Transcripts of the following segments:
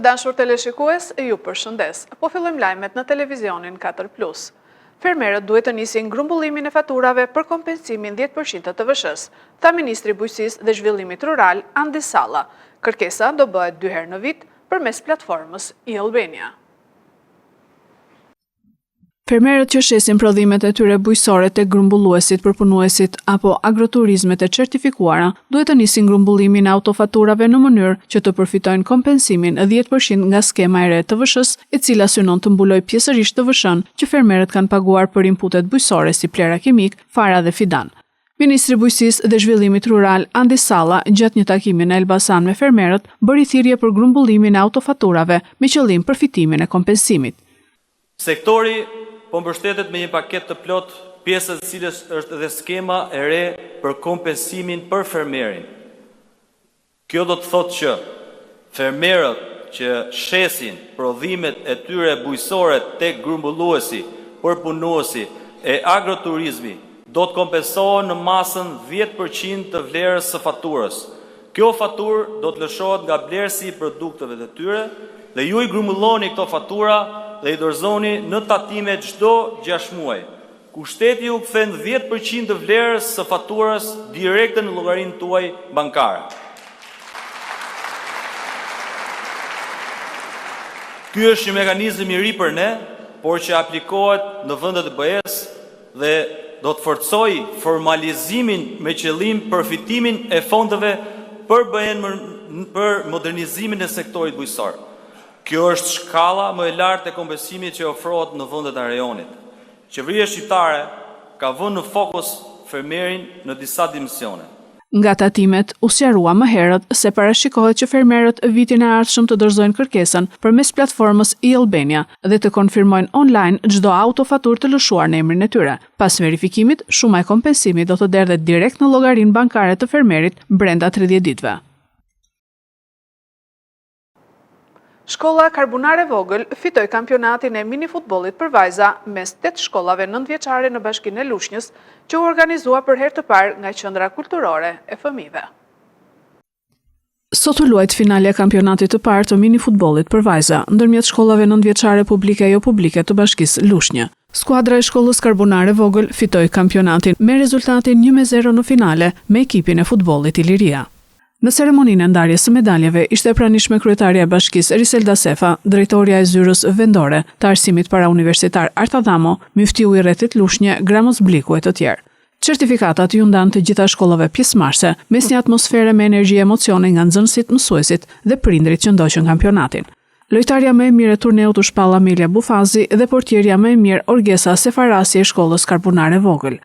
dashur teleshikues, ju përshëndes. Po fillojmë lajmet në televizionin 4+. Fermerët duhet të nisin grumbullimin e faturave për kompensimin 10% të TVSH-s, tha Ministri i Bujqësisë dhe Zhvillimit Rural Andi Salla. Kërkesa do bëhet 2 herë në vit përmes platformës e-Albania. Fermerët që shesin prodhimet e tyre bujqësore tek grumbulluesit, përpunuesit apo agroturizmet e certifikuara, duhet të nisin grumbullimin e autofaturave në mënyrë që të përfitojnë kompensimin e 10% nga skema e re e TVSH-s, e cila synon të mbuloj pjesërisht TVSH-n që fermerët kanë paguar për inputet bujqësore si plera kimik, fara dhe fidan. Ministri i Bujqësisë dhe Zhvillimit Rural Andi Salla, gjatë një takimi në Elbasan me fermerët, bëri thirrje për grumbullimin e autofaturave me qëllim përfitimin e kompensimit. Sektori po mbështetet me një paketë të plot, pjesë e cilës është edhe skema e re për kompensimin për fermerin. Kjo do të thotë që fermerët që shesin prodhimet e tyre bujqësore tek grumbulluesi, përpunuesi e agroturizmi do të kompensohen në masën 10% të vlerës së faturës. Kjo faturë do të lëshohet nga blerësi i produkteve të tyre dhe ju i grumbulloni këto fatura dhe i dorëzoni në tatime çdo 6 muaj, ku shteti ju kthen 10% të vlerës së faturës direkte në llogarinë tuaj bankare. Ky është një mekanizëm i ri për ne, por që aplikohet në vendet e BE-s dhe do të forcojë formalizimin me qëllim përfitimin e fondeve për për modernizimin e sektorit bujqësor. Kjo është shkalla më e lartë e kompensimit që ofrohet në vendet e rajonit. Qeveria shqiptare ka vënë në fokus fermerin në disa dimensione. Nga tatimet, u sqarua më herët se parashikohet që fermerët vitin e ardhshëm të dorëzojnë kërkesën përmes platformës e-Albania dhe të konfirmojnë online çdo autofaturë të lëshuar në emrin e tyre. Pas verifikimit, shuma e kompensimit do të derdhet direkt në llogarinë bankare të fermerit brenda 30 ditëve. Shkolla Karbunare Vogël fitoi kampionatin e mini futbollit për vajza mes 8 shkollave 9-vjeçare në Bashkinë e Lushnjës, që u organizua për herë të parë nga Qendra Kulturore e Fëmijëve. Sot u luajt finalja e kampionatit të parë të mini futbollit për vajza ndërmjet shkollave 9-vjeçare publike e jo publike të Bashkisë Lushnjë. Skuadra e shkollës Karbunare Vogël fitoi kampionatin me rezultatin 1-0 në finale me ekipin e futbollit Iliria. Në ceremoninë e ndarjes së medaljeve ishte e pranishme kryetaria e bashkisë Riselda Sefa, drejtoria e zyrës vendore të arsimit parauniversitar Art Adamo, miftiu i rrethit Lushnjë, Gramos Bliku e të tjerë. Certifikatat ju ndan të gjitha shkollave pjesëmarrëse, mes një atmosfere me energji e emocione nga nxënësit, mësuesit dhe prindrit që ndoqën kampionatin. Lojtarja më e mirë e turneut u shpall Amelia Bufazi dhe portierja më e mirë Orgesa Sefarasi e shkollës Karbunare Vogël.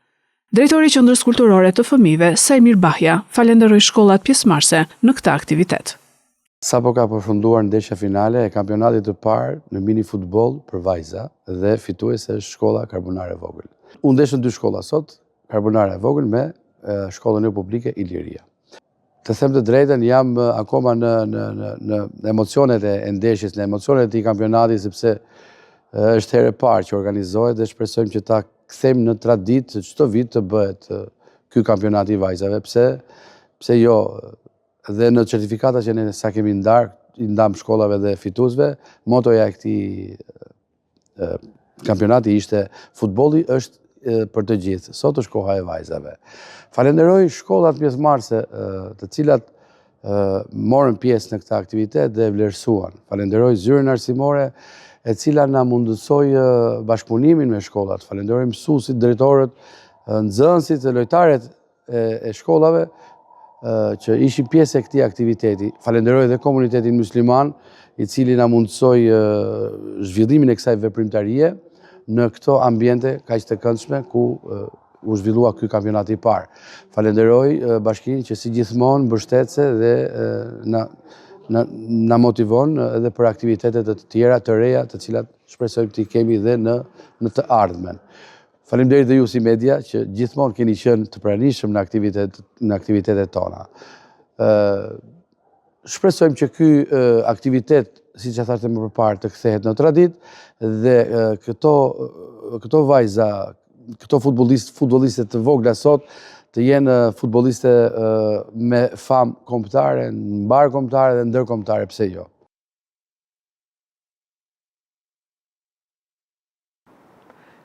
Drejtori i Qendrës Kulturore të Fëmijëve, Sajmir Bahja, falenderoi shkollat pjesëmarrëse në këtë aktivitet. Sapo ka përfunduar ndeshja finale e kampionatit të parë në mini futboll për vajza dhe fituese është shkolla Karbunare Vogël. U ndeshën 2 shkolla sot, Karbunare Vogël me shkollën e publike Iliria. Të them të drejtën, jam akoma në emocionet e ndeshjes, në emocionet e kampionatit, sepse është herë e parë që organizohet dhe shpresojmë që ta kthejmë në traditë çdo vit të bëhet ky kampionat i vajzave. Pse jo, dhe në certifikata që ne sa kemi ndam shkollave dhe fituesve, motoja e këtij kampionati ishte futbolli është për të gjithë. Sot është koha e vajzave. Falenderoj shkollat pjesëmarrëse të cilat morën pjesë në këtë aktivitet dhe vlerësuan. Falenderoj zyrën arsimore e cila na mundësoi bashkëpunimin me shkollat. Falenderoj mësuesit, drejtorët, nxënësit dhe lojtarët e shkollave që ishin pjesë e këtij aktiviteti. Falenderoj edhe komunitetin musliman, i cili na mundësoi zhvillimin e kësaj veprimtarie në këto ambiente kaq të këndshme ku u zhvillua ky kampionat i parë. Falenderoj bashkinë që si gjithmonë mbështetëse dhe na motivon edhe për aktivitetet të tjera të reja, të cilat shpresojmë të kemi dhe në të ardhmen. Faleminderit dhe ju si media që gjithmonë keni qenë të pranishëm në aktivitetet tona. Shpresojmë që ky aktivitet, siç e thashë më përpara, të kthehet në traditë dhe këto vajza, këto futbolliste të vogla sot të jenë futbolliste me famë kombëtare, mbar kombëtare dhe ndërkombëtare, pse jo.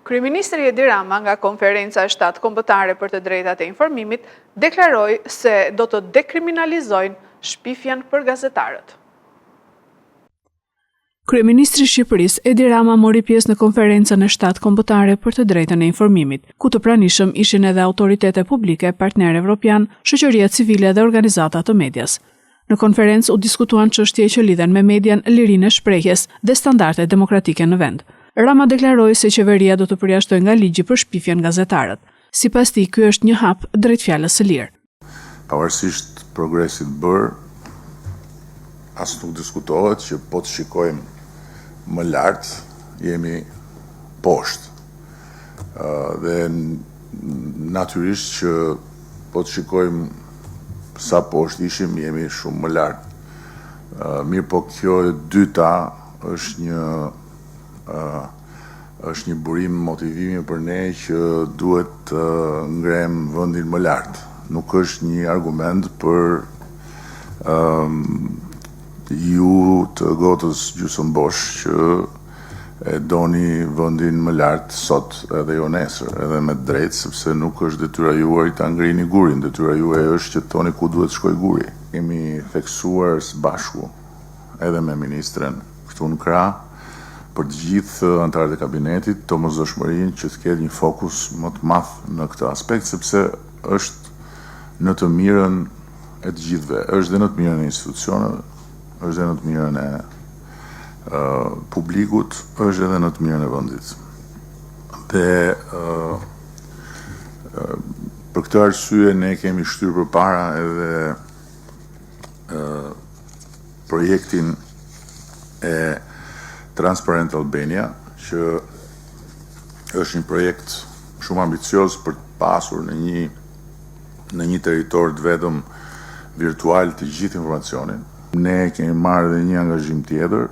Kryeministri Edi Rama nga konferenca e 7 kombëtare për të drejtat e informimit deklaroi se do të dekriminalizojnë shpifjen për gazetarët. Kryeministri i Shqipërisë Edi Rama mori pjesë në konferencën e 7 kombëtare për të drejtën e informimit, ku të pranishëm ishin edhe autoritete publike, partnerë evropian, shoqëria civile dhe organizata të medias. Në konferencë u diskutuan çështje që lidhen me median, lirinë e shprehjes dhe standardet demokratike në vend. Rama deklaroi se qeveria do të përjashtojë nga ligji për shpifjen gazetarët. Sipas tij, ky është një hap drejt fjalës së lirë. Pavarësisht progresit bërë, as nuk diskutohet që po të shikojmë më lart, jemi poshtë. Dhe natyrisht që po të shikojmë sa poshtë ishim, jemi shumë më lart. Mirë po kjo e dyta është një burim motivimi për ne që duhet të ngrem vendin më lart. Nuk është një argument për ju të gotës gjysmëbosh që e doni vendin më lart sot edhe jo nesër, edhe me drejtë, sepse nuk është detyra juaj ta ngrini gurin, detyra juaj është që të thoni ku duhet shkoj guri. Kemi theksuar së bashku edhe me ministren këtu në krah për të gjithë anëtarët e kabinetit, domosdoshmërinë që të ketë një fokus më të madh në këtë aspekt, sepse është në të mirën e të gjithëve, është dhe në të mirën e institucioneve, është dhe në të mirën e publikut, është edhe në të mirën e vendit. Dhe për këtë arsye ne kemi shtyrë përpara edhe projektin e Transparent Albania, që është një projekt shumë ambicios për të pasur në një territor të vetëm virtual të gjithë informacionin. Ne kemi marrë dhe një angazhim tjetër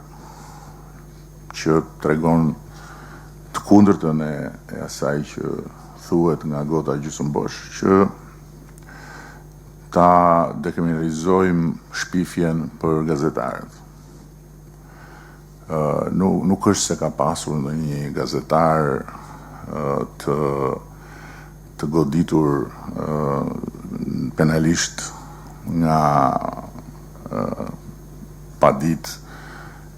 që tregon të kundërtën e asaj që thuhet nga gota gjysmëbosh, që ta dekriminalizojmë shpifjen për gazetarët. Nuk është se ka pasur ndonjë gazetar të goditur penalisht nga paditë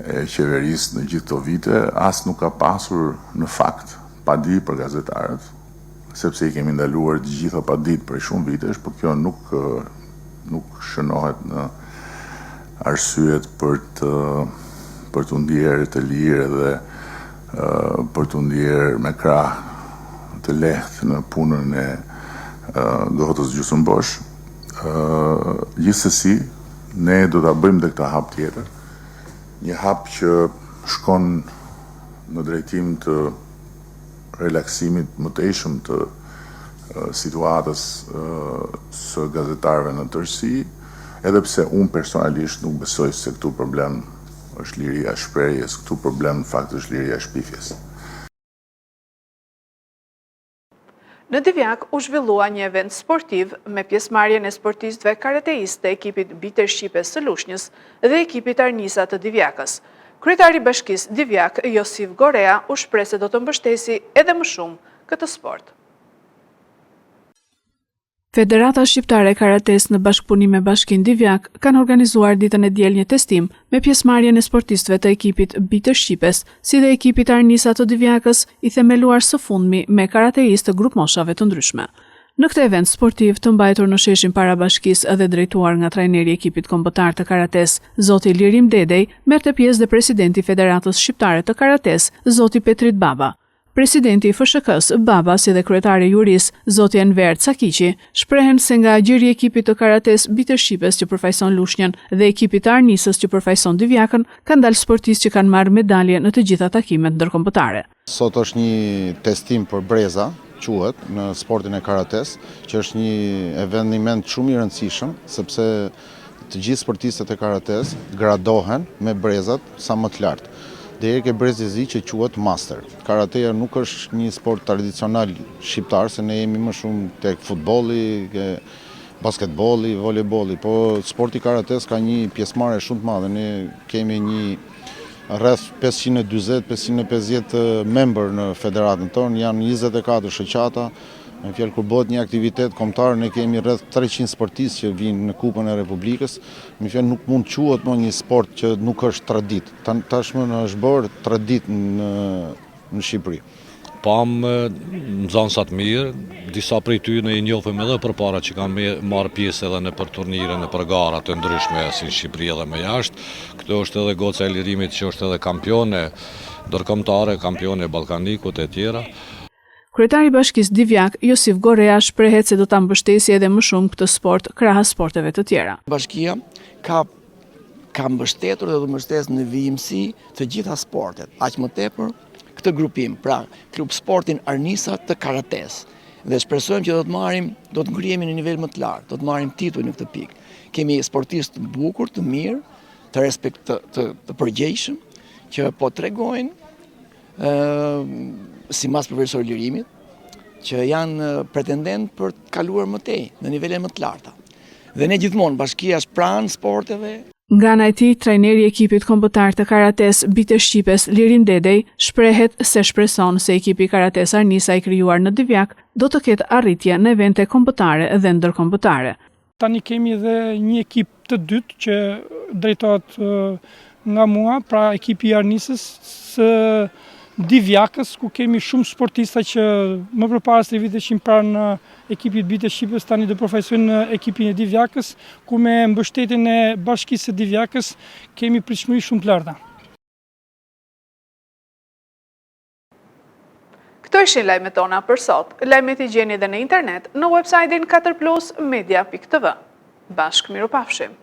e qeverisë në gjithë këto vite, as nuk ka pasur në fakt padi për gazetarët, sepse i kemi ndaluar të gjitha paditë për shumë vitesh, por kjo nuk shënohet në arsyet për të ndjerë të lirë dhe për të ndjerë me krah të lehtë në punën e gotës gjysmëbosh. Gjithsesi, ne do ta bëjmë dhe këtë hap tjetër, një hap që shkon në drejtim të relaksimit më të tejshëm të situatës së gazetarëve në tërësi, edhe pse unë personalisht nuk besoj se këtu problem është liria e shprehjes, këtu problem në fakt është liria e shpifjes. Në Divjak u zhvillua një event sportiv me pjesëmarrjen e sportistëve karateistë të ekipit Biter Shqipes së Lushnjës dhe ekipit Arnisa të Divjakës. Kryetari i Bashkisë Divjak, Josif Gorea, u shpreh se do të mbështesi edhe më shumë këtë sport. Federata Shqiptare e Karates në bashkëpunim me Bashkinë Divjak kanë organizuar ditën e diel një testim me pjesëmarrjen e sportistëve të ekipit Biter Shqipes, si dhe ekipit Arnisa të Divjakës, i themeluar së fundmi me karateistë të grup moshave të ndryshme. Në këtë event sportiv të mbajtur në sheshin para bashkisë dhe drejtuar nga trajneri i ekipit kombëtar të karates, zoti Lirim Dedej, merrte pjesë dhe presidenti i Federatës Shqiptare të Karates, zoti Petrit Baba. Presidenti i FSHK-s, Baba, si dhe kryetari juris, zoti Enver Cakiqi, shprehen se nga gjyri i ekipit të karates Biter Shqipes që përfaqëson Lushnjën dhe ekipit të Arnisës që përfaqëson Divjakën, kanë dalë sportistë që kanë marrë medalje në të gjitha takimet ndërkombëtare. Sot është një testim për breza, quhet, në sportin e karates, që është një eveniment shumë i rëndësishëm, sepse të gjithë sportistët e karates gradohen me brezat sa më të lartë. Deri ke brezi zi që quhet master. Karateja nuk është një sport tradicional shqiptar, se ne jemi më shumë tek futbolli, basketbolli, volejbolli, po sporti karates ka një pjesëmarrje shumë të madhe. Ne kemi një rreth 540-550 member në federatën tonë, janë 24 shoqata. Në fjalë, kur bëhet një aktivitet kombëtar, ne kemi rreth 300 sportistë që vinë në Kupën e Republikës. Në fjalë, nuk mund quhet më një sport që nuk është tradit. Tashmë është bërë tradit në Shqipëri. Pam nxënësa të mirë, disa prej tyre i njohim edhe përpara që kanë marrë pjesë edhe në për turnire, në për gara të ndryshme si në Shqipëri edhe më jashtë. Këto është edhe goca e lirimit që është edhe kampione ndërkombëtare, kampione ballkanikut e tjera. Kryetari i Bashkisë Divjak, Josif Gorea, shprehet se do ta mbështesë edhe më shumë këtë sport krahas sporteve të tjera. Bashkia ka mbështetur dhe do mbështes në vijimësi të gjitha sportet, aq më tepër këtë grupim, pra klub sportin Arnisa të karates. Dhe shpresojmë që do të ngrihemi në nivel më të lartë, do të marrim titull në këtë pikë. Kemi sportistë të bukur, të mirë, të përgjegjshëm, që po tregojnë sipas profesor lirimit, që janë pretendent për të kaluar më tej në nivele më të larta. Dhe ne gjithmonë bashkia është pranë sporteve. Nga ana e tij, trajneri i ekipit kombëtar të karates Bite Shqipes, Lirim Dedej, shprehet se shpreson se ekipi karates Arnisa i krijuar në Divjak do të ketë arritje në evente kombëtare dhe ndërkombëtare. Tani kemi edhe një ekip të dytë që drejtohet nga mua, pra ekipi i Arnisës së Divjakës, ku kemi shumë sportista që më përpara se vitesh pranë ekipit Bite Shqipës, tani do përfaqësojnë në ekipin e Divjakës, ku me mbështetjen e Bashkisë së Divjakës kemi pritshmëri shumë të larta. Këto ishin lajmet tona për sot. Lajmet i gjeni edhe në internet në website-in 4plusmedia.tv. Bashkë mirupafshim.